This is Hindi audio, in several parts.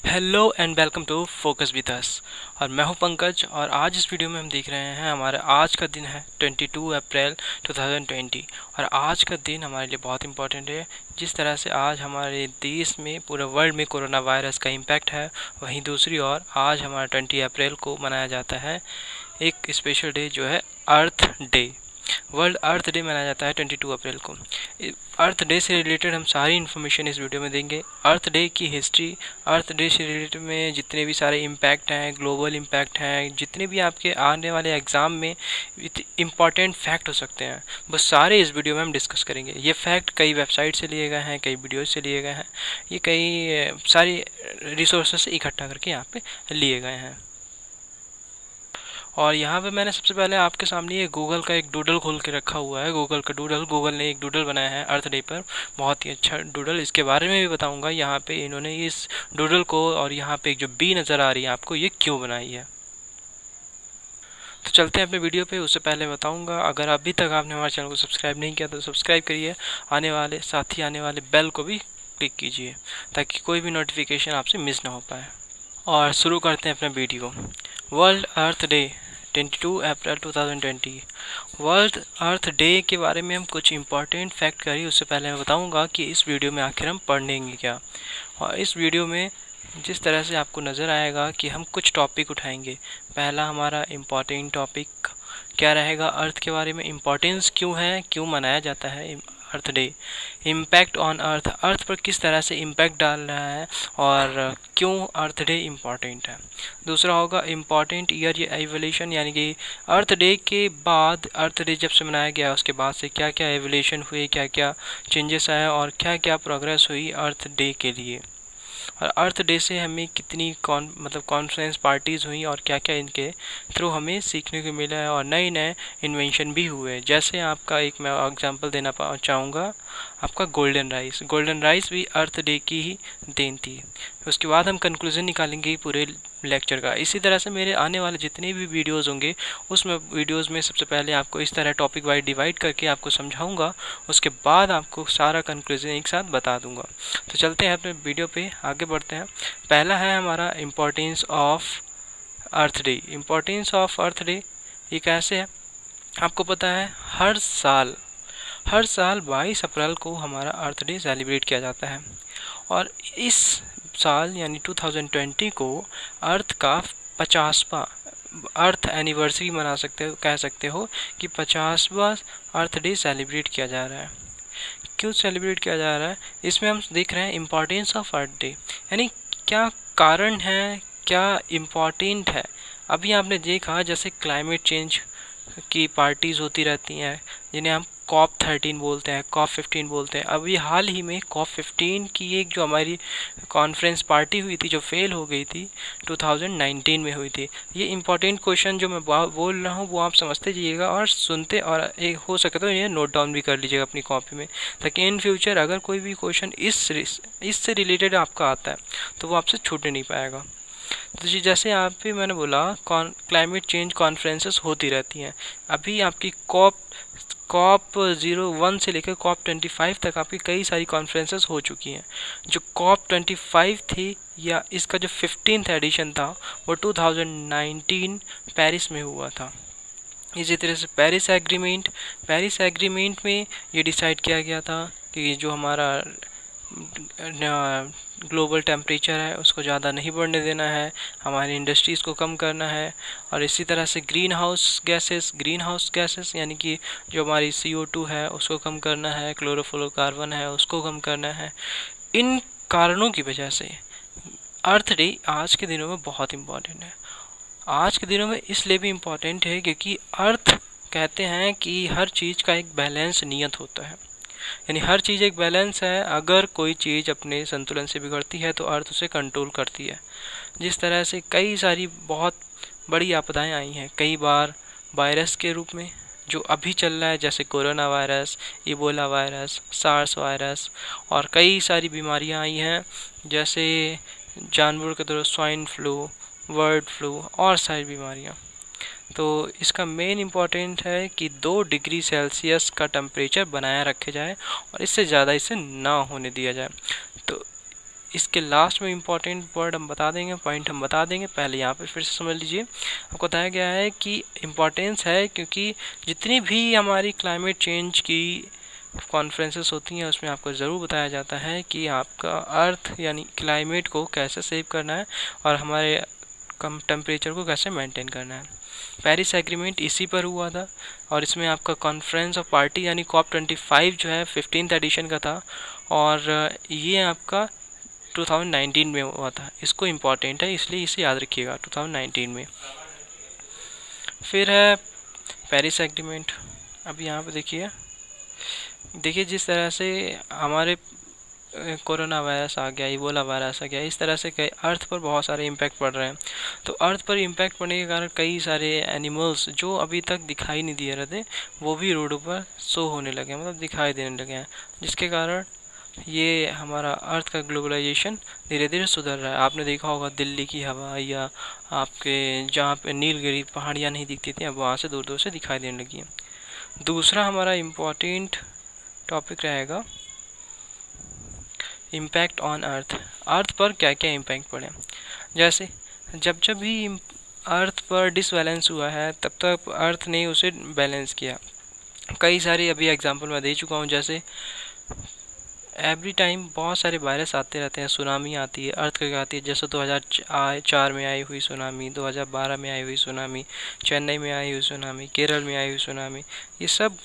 Hello and welcome to focus with us. और मैं हूं पंकज और आज इस वीडियो में हम देख रहे हैं हमारा आज का दिन है 22 अप्रैल 2020। और आज का दिन हमारे लिए बहुत इंपॉर्टेंट है। जिस तरह से आज हमारे देश में पूरे वर्ल्ड में कोरोना वायरस का इम्पैक्ट है, वहीं दूसरी ओर आज हमारा 20 अप्रैल को मनाया जाता है एक स्पेशल डे जो है अर्थ डे। वर्ल्ड अर्थ डे मनाया जाता है 22 अप्रैल को। अर्थ डे से रिलेटेड हम सारी इन्फॉर्मेशन इस वीडियो में देंगे। अर्थ डे की हिस्ट्री, अर्थ डे से रिलेटेड में जितने भी सारे इम्पैक्ट हैं, ग्लोबल इम्पैक्ट हैं, जितने भी आपके आने वाले एग्ज़ाम में इम्पॉर्टेंट फैक्ट हो सकते हैं, वो सारे इस वीडियो में हम डिस्कस करेंगे। ये फैक्ट कई वेबसाइट से लिए गए हैं, कई वीडियो से लिए गए हैं, ये कई सारी रिसोर्सेज से इकट्ठा करके यहाँ पे लिए गए हैं। और यहाँ पे मैंने सबसे पहले आपके सामने ये गूगल का एक डूडल खोल के रखा हुआ है। गूगल का डूडल, गूगल ने एक डूडल बनाया है अर्थ डे पर, बहुत ही अच्छा डूडल। इसके बारे में भी बताऊंगा। यहाँ पे इन्होंने इस डूडल को और यहाँ पे जो बी नज़र आ रही है आपको, ये क्यों बनाई है। तो चलते हैं अपने वीडियो पे। उससे पहले बताऊंगा, अगर अभी तक आपने हमारे चैनल को सब्सक्राइब नहीं किया तो सब्सक्राइब करिए। आने वाले बेल को भी क्लिक कीजिए ताकि कोई भी नोटिफिकेशन आपसे मिस ना हो पाए। और शुरू करते हैं अपना वीडियो। वर्ल्ड अर्थ डे 22 अप्रैल 2020। वर्ल्ड अर्थ डे के बारे में हम कुछ इम्पॉर्टेंट फैक्ट करिए। उससे पहले मैं बताऊंगा कि इस वीडियो में आखिर हम पढ़ेंगे क्या। और इस वीडियो में जिस तरह से आपको नज़र आएगा कि हम कुछ टॉपिक उठाएंगे। पहला हमारा इम्पॉर्टेंट टॉपिक क्या रहेगा, अर्थ के बारे में, इम्पॉर्टेंस क्यों है, क्यों मनाया जाता है अर्थ डे, इम्पैक्ट ऑन अर्थ, अर्थ पर किस तरह से इम्पैक्ट डाल रहा है और क्यों अर्थ डे इम्पॉर्टेंट है। दूसरा होगा इम्पॉर्टेंट ईयर एवोल्यूशन, यानी कि अर्थ डे के बाद, अर्थ डे जब से मनाया गया उसके बाद से क्या क्या एवोल्यूशन हुए, क्या क्या चेंजेस आए और क्या क्या प्रोग्रेस हुई अर्थ डे के लिए। और अर्थ डे से हमें कितनी कॉन्फ्रेंस पार्टीज़ हुई और क्या क्या इनके थ्रू हमें सीखने को मिला है। और नए नए इन्वेंशन भी हुए। जैसे आपका एक मैं एग्जांपल देना चाहूँगा, आपका गोल्डन राइस भी अर्थ डे की ही देन थी। उसके बाद हम कंक्लूजन निकालेंगे पूरे लेक्चर का। इसी तरह से मेरे आने वाले जितने भी वीडियोस होंगे, उसमें वीडियोस में सबसे पहले आपको इस तरह टॉपिक वाइज डिवाइड करके आपको समझाऊंगा। उसके बाद आपको सारा कंक्लूजन एक साथ बता दूंगा। तो चलते हैं अपने वीडियो पे, आगे बढ़ते हैं। पहला है हमारा importance of earth day. Importance of earth day ये कैसे है, आपको पता है हर साल 22 अप्रैल को हमारा अर्थ डे सेलिब्रेट किया जाता है। और इस साल यानी 2020 को अर्थ का 50वां अर्थ एनिवर्सरी मना सकते हो, कह सकते हो कि 50वां अर्थ डे सेलिब्रेट किया जा रहा है। क्यों सेलिब्रेट किया जा रहा है, इसमें हम देख रहे हैं इम्पोर्टेंस ऑफ अर्थ डे, यानी क्या कारण है, क्या इम्पोर्टेंट है। अभी आपने देखा जैसे क्लाइमेट चेंज की पार्टीज़ होती रहती हैं, जिन्हें हम COP13 बोलते हैं, COP15 बोलते हैं। अभी हाल ही में COP15 की एक जो हमारी कॉन्फ्रेंस पार्टी हुई थी, जो फेल हो गई थी, 2019 में हुई थी। ये इंपॉर्टेंट क्वेश्चन जो मैं बोल रहा हूँ वो आप समझते जाइएगा और सुनते, और एक हो सके तो ये नोट डाउन भी कर लीजिएगा अपनी कॉपी में, ताकि इन फ्यूचर अगर कोई भी क्वेश्चन इससे रिलेटेड आपका आता है तो वो आपसे छूट नहीं पाएगा। तो जी, जैसे आप भी मैंने बोला, क्लाइमेट चेंज कॉन्फ्रेंसेस होती रहती हैं। अभी आपकी COP01 से लेकर COP25 तक आपकी कई सारी कॉन्फ्रेंसेस हो चुकी हैं। जो COP25 थी, या इसका जो 15th एडिशन था, वो 2019 पेरिस में हुआ था। इसी तरह से पेरिस एग्रीमेंट में ये डिसाइड किया गया था कि जो हमारा ग्लोबल टेम्परेचर है उसको ज़्यादा नहीं बढ़ने देना है, हमारी इंडस्ट्रीज़ को कम करना है। और इसी तरह से ग्रीन हाउस गैसेस यानी कि जो हमारी CO2 है उसको कम करना है, क्लोरोफ्लोरोकार्बन है उसको कम करना है। इन कारणों की वजह से अर्थ डे आज के दिनों में बहुत इम्पॉर्टेंट है। आज के दिनों में इसलिए भी इम्पॉर्टेंट है क्योंकि अर्थ, कहते हैं कि हर चीज़ का एक बैलेंस नियत होता है, यानी हर चीज़ एक बैलेंस है। अगर कोई चीज़ अपने संतुलन से बिगड़ती है तो अर्थ उसे कंट्रोल करती है। जिस तरह से कई सारी बहुत बड़ी आपदाएं आई हैं, कई बार वायरस के रूप में जो अभी चल रहा है, जैसे corona virus, Ebola virus, SARS virus, और कई सारी बीमारियां आई हैं जैसे जानवर के तरह स्वाइन फ्लू, बर्ड फ्लू और सारी बीमारियां। तो इसका मेन इम्पॉर्टेंट है कि 2 डिग्री सेल्सियस का टेम्परेचर बनाया रखे जाए और इससे ज़्यादा इसे ना होने दिया जाए। तो इसके लास्ट में इम्पॉर्टेंट वर्ड हम बता देंगे, पॉइंट हम बता देंगे। पहले यहाँ पे फिर से समझ लीजिए, आपको बताया गया है कि इम्पॉर्टेंस है क्योंकि जितनी भी हमारी क्लाइमेट चेंज की कॉन्फ्रेंसेस होती हैं उसमें आपको ज़रूर बताया जाता है कि आपका अर्थ यानी क्लाइमेट को कैसे सेव करना है और हमारे कम टेम्परेचर को कैसे मेंटेन करना है। पेरिस एग्रीमेंट इसी पर हुआ था और इसमें आपका कॉन्फ्रेंस ऑफ पार्टी यानी COP25 जो है 15th एडिशन का था और ये आपका 2019 में हुआ था। इसको इम्पॉर्टेंट है इसलिए इसे याद रखिएगा 2019 में। फिर है पेरिस एग्रीमेंट। अब यहाँ पे देखिए जिस तरह से हमारे कोरोना वायरस आ गया, इबोला वायरस आ गया, इस तरह से कई अर्थ पर बहुत सारे इम्पैक्ट पड़ रहे हैं। तो अर्थ पर इम्पैक्ट पड़ने के कारण कई सारे एनिमल्स जो अभी तक दिखाई नहीं दिए रहे थे वो भी रोडों पर शो होने लगे, मतलब दिखाई देने लगे हैं, जिसके कारण ये हमारा अर्थ का ग्लोबलाइजेशन धीरे धीरे सुधर रहा है। आपने देखा होगा दिल्ली की हवा या आपके जहाँ पे नीलगिरी पहाड़ियाँ नहीं दिखती थी अब वहाँ से दूर दूर से दिखाई देने लगी हैं। दूसरा हमारा इम्पॉर्टेंट टॉपिक रहेगा इम्पैक्ट ऑन अर्थ। अर्थ पर क्या क्या इम्पैक्ट पड़े, जैसे जब जब भी अर्थ पर डिसबैलेंस हुआ है तब तक अर्थ ने उसे बैलेंस किया। कई सारे अभी एग्जांपल मैं दे चुका हूँ, जैसे एवरी टाइम बहुत सारे वायरस आते रहते हैं, सुनामी आती है, अर्थक्वेक आती है, जैसे 2004 में आई हुई सुनामी, 2012 में आई हुई सुनामी, चेन्नई में आई हुई सुनामी, केरल में आई हुई सुनामी, ये सब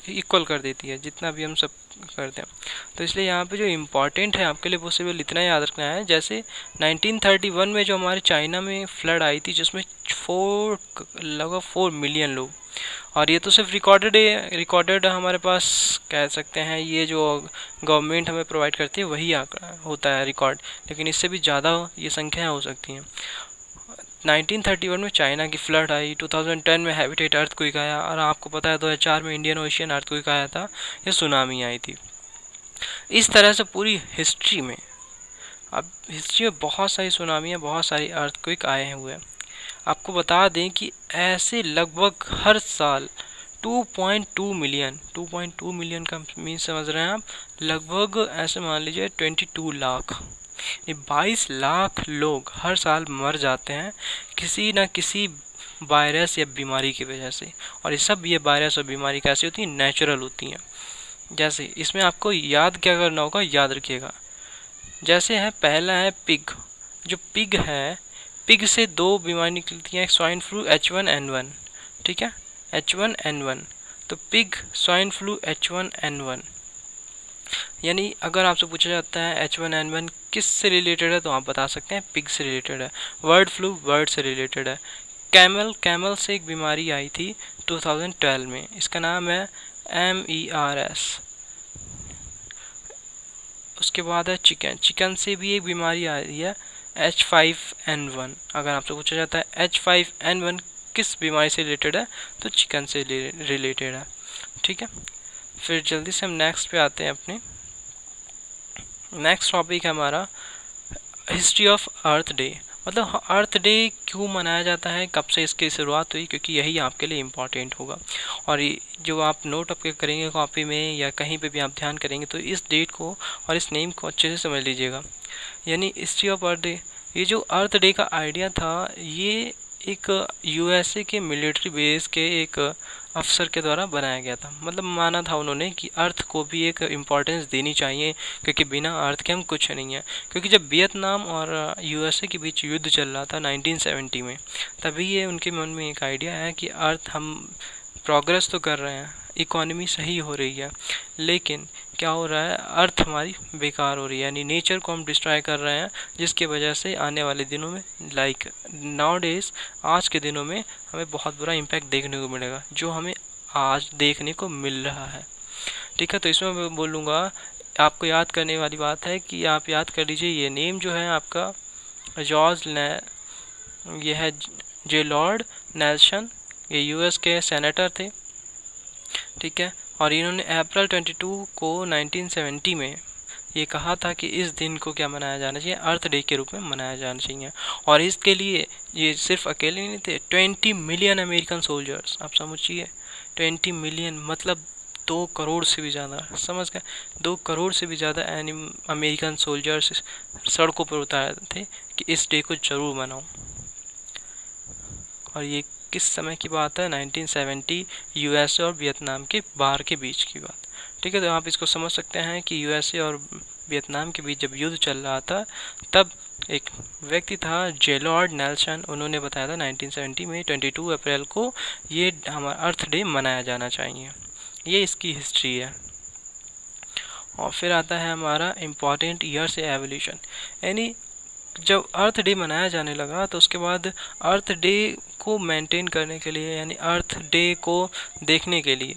इक्वल कर देती है जितना भी हम सब करते हैं। तो इसलिए यहाँ पे जो इम्पोर्टेंट है आपके लिए पॉसिबल इतना याद रखना है, जैसे 1931 में जो हमारे चाइना में फ्लड आई थी जिसमें लगभग 4 मिलियन लोग, और ये तो सिर्फ रिकॉर्डेड हमारे पास कह सकते हैं, ये जो गवर्नमेंट हमें प्रोवाइड करती है वही आंकड़ा होता है रिकॉर्ड, लेकिन इससे भी ज़्यादा ये संख्याएँ हो सकती हैं। 1931 में चाइना की फ्लड आई, 2010 में हैबिटेट अर्थक्वेक आया, और आपको पता है 2004 में इंडियन ओशियन अर्थक्वेक आया था, ये सुनामी आई थी। इस तरह से पूरी हिस्ट्री में, अब हिस्ट्री में बहुत सारी सुनामियाँ, बहुत सारी अर्थक्वेक आए हुए हैं। आपको बता दें कि ऐसे लगभग हर साल 2.2 मिलियन का मीन समझ रहे हैं आप, लगभग ऐसे मान लीजिए 22 लाख, ये 22 लाख लोग हर साल मर जाते हैं किसी न किसी वायरस या बीमारी की वजह से। और ये वायरस और बीमारी कैसी होती हैं, नेचुरल होती हैं। जैसे इसमें आपको याद क्या करना होगा, याद रखिएगा, जैसे है पहला है पिग। जो पिग है, पिग से 2 बीमारी निकलती हैं, स्वाइन फ्लू H1N1, ठीक है, H1N1। तो पिग स्वाइन फ्लू H1N1, यानी अगर आपसे पूछा जाता है H1N1 किस से रिलेटेड है तो आप बता सकते हैं पिग से रिलेटेड है। बर्ड फ्लू बर्ड से रिलेटेड है। कैमल से एक बीमारी आई थी 2012 में, इसका नाम है MERS। उसके बाद है चिकन से भी एक बीमारी आ रही है H5N1। अगर आपसे पूछा जाता है H5N1 किस बीमारी से रिलेटेड है तो चिकन से रिलेटेड है, ठीक है। फिर जल्दी से हम नेक्स्ट पे आते हैं। अपने नेक्स्ट टॉपिक है हमारा हिस्ट्री ऑफ अर्थ डे। मतलब अर्थ डे क्यों मनाया जाता है, कब से इसकी शुरुआत हुई, क्योंकि यही आपके लिए इम्पॉर्टेंट होगा। और जो आप नोट अप करेंगे कॉपी में या कहीं पे भी आप ध्यान करेंगे तो इस डेट को और इस नेम को अच्छे से समझ लीजिएगा। यानी हिस्ट्री ऑफ अर्थ डे, ये जो अर्थ डे का आइडिया था ये एक USA के मिलिट्री बेस के एक अफसर के द्वारा बनाया गया था। मतलब माना था उन्होंने कि अर्थ को भी एक इम्पॉर्टेंस देनी चाहिए, क्योंकि बिना अर्थ के हम कुछ नहीं है। क्योंकि जब वियतनाम और USA के बीच युद्ध चल रहा था 1970 में, तभी ये उनके मन में एक आइडिया है कि अर्थ हम प्रोग्रेस तो कर रहे हैं, इकोनॉमी सही हो रही है, लेकिन क्या हो रहा है, अर्थ हमारी बेकार हो रही है, यानी नेचर को हम डिस्ट्रॉय कर रहे हैं, जिसकी वजह से आने वाले दिनों में लाइक नाउ डेज आज के दिनों में हमें बहुत बुरा इम्पैक्ट देखने को मिलेगा, जो हमें आज देखने को मिल रहा है, ठीक है। तो इसमें मैं बोलूँगा, आपको याद करने वाली बात है कि आप याद कर लीजिए, ये नेम जो है आपका ये है जे लॉर्ड नेल्सन, ये US के सेनेटर थे, ठीक है। और इन्होंने अप्रैल 22 को 1970 में ये कहा था कि इस दिन को क्या मनाया जाना चाहिए, अर्थ डे के रूप में मनाया जाना चाहिए। और इसके लिए ये सिर्फ अकेले नहीं थे, 20 मिलियन अमेरिकन सोल्जर्स, आप समझिए 20 मिलियन, मतलब 2 करोड़ से भी ज़्यादा, समझ गए, 2 करोड़ से भी ज़्यादा अमेरिकन सोल्जर्स सड़कों पर उतारे थे कि इस डे को ज़रूर मनाओ। और ये किस समय की बात है? 1970, यूएसए और वियतनाम के बाहर के बीच की बात। ठीक है, तो आप इसको समझ सकते हैं कि यूएसए और वियतनाम के बीच जब युद्ध चल रहा था, तब एक व्यक्ति था जेलॉर्ड नेल्सन, उन्होंने बताया था 1970 में 22 अप्रैल को ये हमारा अर्थ डे मनाया जाना चाहिए। ये इसकी हिस्ट्री है। और फिर आता है हमारा इम्पॉर्टेंट ईयर से एवोल्यूशन, यानी जब अर्थ डे मनाया जाने लगा तो उसके बाद अर्थ डे को मेंटेन करने के लिए, यानी अर्थ डे को देखने के लिए,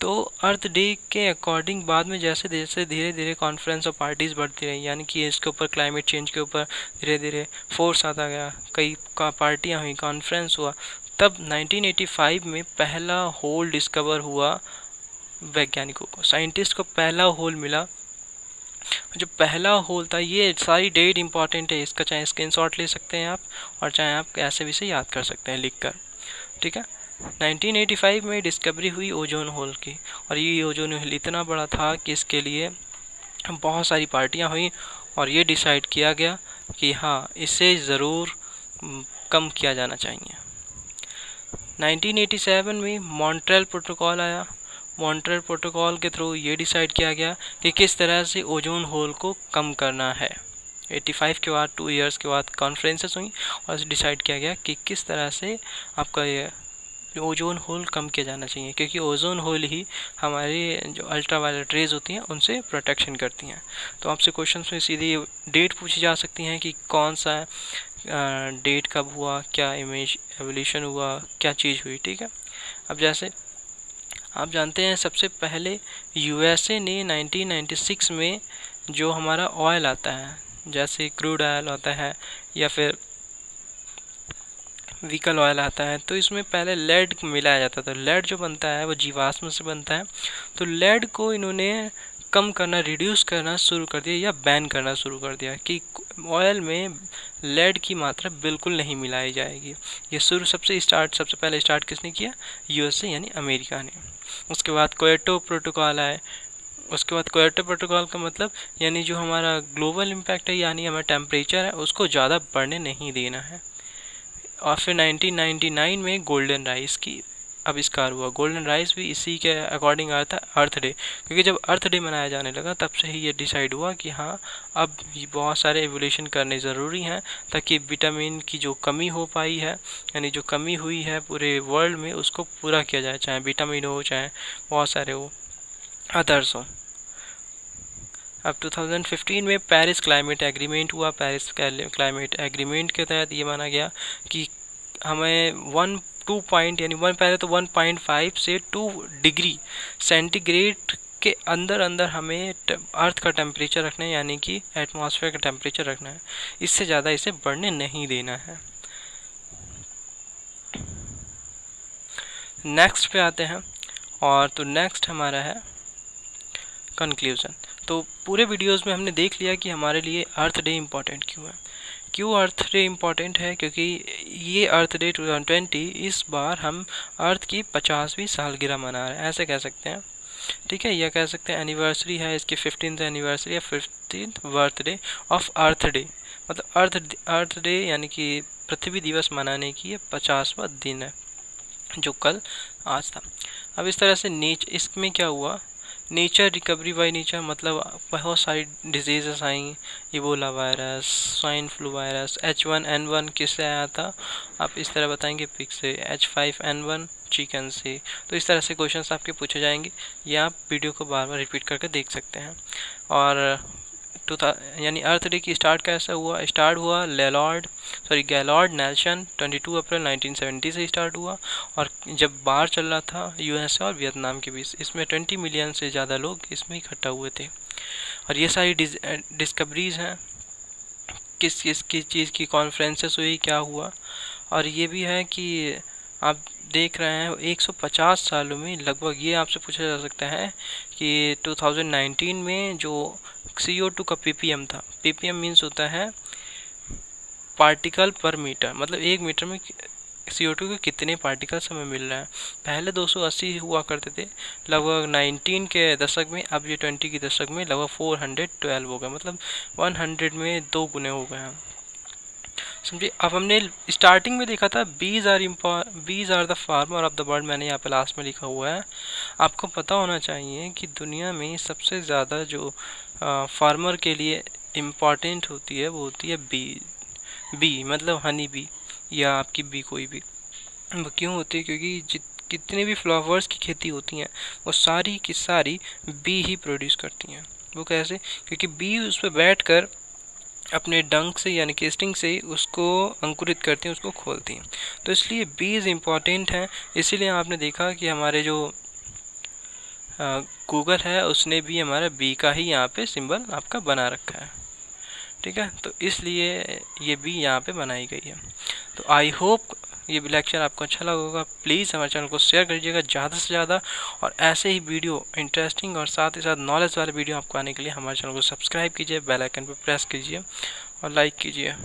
तो अर्थ डे के अकॉर्डिंग बाद में जैसे जैसे धीरे धीरे कॉन्फ्रेंस और पार्टीज़ बढ़ती रही, यानी कि इसके ऊपर क्लाइमेट चेंज के ऊपर धीरे धीरे फोर्स आता गया, कई पार्टियां हुई, कॉन्फ्रेंस हुआ, तब 1985 में पहला होल डिस्कवर हुआ। वैज्ञानिकों को, साइंटिस्ट को पहला होल मिला। जो पहला होल था, ये सारी डेट इंपॉर्टेंट है, इसका चाहे स्क्रीनशॉट ले सकते हैं आप, और चाहे आप ऐसे भी से याद कर सकते हैं लिखकर। ठीक है, 1985 में डिस्कवरी हुई ओजोन होल की, और ये ओजोन होल इतना बड़ा था कि इसके लिए बहुत सारी पार्टियां हुई और ये डिसाइड किया गया कि हाँ, इसे ज़रूर कम किया जाना चाहिए। 1987 में मॉन्ट्रियल प्रोटोकॉल आया। मॉन्ट्रियल प्रोटोकॉल के थ्रू ये डिसाइड किया गया कि किस तरह से ओजोन होल को कम करना है। 85 के बाद 2 इयर्स के बाद कॉन्फ्रेंसेस हुई और डिसाइड किया गया कि किस तरह से आपका ये ओजोन होल कम किया जाना चाहिए, क्योंकि ओजोन होल ही हमारी जो अल्ट्रा वायलेट रेज होती हैं उनसे प्रोटेक्शन करती हैं। तो आपसे क्वेश्चन में सीधी डेट पूछी जा सकती हैं कि कौन सा डेट कब हुआ, क्या इमेज एवोल्यूशन हुआ, क्या चीज़ हुई। ठीक है, अब जैसे आप जानते हैं सबसे पहले यूएसए ने 1996 में जो हमारा ऑयल आता है, जैसे क्रूड ऑयल होता है या फिर व्हीकल ऑयल आता है, तो इसमें पहले लेड मिलाया जाता था। लेड जो बनता है वो जीवाश्म से बनता है, तो लेड को इन्होंने कम करना, रिड्यूस करना शुरू कर दिया या बैन करना शुरू कर दिया कि ऑयल में लेड की मात्रा बिल्कुल नहीं मिलाई जाएगी। ये सबसे पहले स्टार्ट किसने किया? यूएसए यानी अमेरिका ने। उसके बाद क्योटो प्रोटोकॉल आए। उसके बाद क्योटो प्रोटोकॉल का मतलब यानी जो हमारा ग्लोबल इम्पैक्ट है, यानी हमारा टेम्परेचर है, उसको ज़्यादा बढ़ने नहीं देना है। और फिर 1999 में गोल्डन राइस की आविष्कार हुआ। गोल्डन राइस भी इसी के अकॉर्डिंग आया था, अर्थ डे, क्योंकि जब अर्थ डे मनाया जाने लगा तब से ही ये डिसाइड हुआ कि हाँ, अब बहुत सारे एवोल्यूशन करने ज़रूरी हैं ताकि विटामिन की जो कमी हो पाई है, यानी जो कमी हुई है पूरे वर्ल्ड में, उसको पूरा किया जाए, चाहे विटामिन हो, चाहे बहुत सारे हो, अदर्स हो। अब 2015 में पेरिस क्लाइमेट एग्रीमेंट हुआ। पेरिस क्लाइमेट एग्रीमेंट के तहत ये माना गया कि हमें 2 पॉइंट यानी पहले तो 1.5 से 2 डिग्री सेंटीग्रेड के अंदर अंदर हमें अर्थ का टेम्परेचर रखना है, यानी कि एटमॉस्फेयर का टेम्परेचर रखना है। इससे ज़्यादा इसे बढ़ने नहीं देना है। नेक्स्ट पे आते हैं, और तो नेक्स्ट हमारा है कंक्लूजन। तो पूरे वीडियोस में हमने देख लिया कि हमारे लिए अर्थ डे इम्पॉर्टेंट क्यों है। क्यों अर्थ डे इम्पॉर्टेंट है? क्योंकि ये अर्थ डे 2020 इस बार हम अर्थ की 50वीं सालगिरह मना रहे हैं, ऐसे कह सकते हैं। ठीक है, यह कह सकते हैं एनिवर्सरी है इसकी, 15th एनिवर्सरी या 15th birthday of earth day. मतलब अर्थ डे यानी कि पृथ्वी दिवस मनाने की ये 50वां दिन है, जो कल आज था। अब इस तरह से इसमें क्या हुआ, नेचर रिकवरी बाय नेचर, मतलब बहुत सारी डिजीज़ेस आई, Ebola virus, swine flu virus, H1N1 किससे आया था? आप इस तरह बताएंगे पिग से, H5N1 चिकन से। तो इस तरह से क्वेश्चंस आपके पूछे जाएंगे, या आप वीडियो को बार बार रिपीट करके देख सकते हैं। और यानी अर्थ डे की स्टार्ट कैसा हुआ? स्टार्ट हुआ गैलॉर्ड नेल्सन 22 अप्रैल 1970 से स्टार्ट हुआ, और जब बाहर चल रहा था यूएसए और वियतनाम के बीच, इसमें 20 मिलियन से ज़्यादा लोग इसमें इकट्ठा हुए थे। और ये सारी डिस्कवरीज हैं, किस चीज़ की कॉन्फ्रेंसेस हुई, क्या हुआ। और ये भी है कि आप देख रहे हैं 150 सालों में लगभग, ये आपसे पूछा जा सकता है कि 2019 में जो CO2 का ppm था, ppm मीन्स होता है पार्टिकल पर मीटर, मतलब 1 मीटर में CO2 के कितने पार्टिकल्स हमें मिल रहे हैं। पहले 280 हुआ करते थे लगभग 19 के दशक में, अब ये 20 के दशक में लगभग 412 हो गए, मतलब 100 में 2 गुने हो गए हैं, समझिए। अब हमने स्टार्टिंग में देखा था bees are the farmer of the world, मैंने यहाँ पे लास्ट में लिखा हुआ है। आपको पता होना चाहिए कि दुनिया में सबसे ज़्यादा जो फार्मर के लिए इम्पॉर्टेंट होती है वो होती है बी मतलब हनी बी, या आपकी बी कोई भी। वो क्यों होती है? क्योंकि कितने भी फ्लावर्स की खेती होती हैं वो सारी की सारी बी ही प्रोड्यूस करती हैं। वो कैसे? क्योंकि बी उस पर बैठ कर अपने डंक से यानी कि स्टिंग से उसको अंकुरित करती हैं, उसको खोलती हैं। तो इसलिए बीज इम्पॉर्टेंट हैं। इसीलिए आपने देखा कि हमारे जो गूगल है उसने भी हमारा बी का ही यहाँ पे सिंबल आपका बना रखा है, ठीक है। तो इसलिए ये बी यहाँ पे बनाई गई है। तो आई होप ये लेक्चर आपको अच्छा लगा होगा। प्लीज़ हमारे चैनल को शेयर करिएगा ज़्यादा से ज़्यादा, और ऐसे ही वीडियो इंटरेस्टिंग और साथ ही साथ नॉलेज वाले वीडियो आपको आने के लिए हमारे चैनल को सब्सक्राइब कीजिए, बेल आइकन पर प्रेस कीजिए और लाइक कीजिए।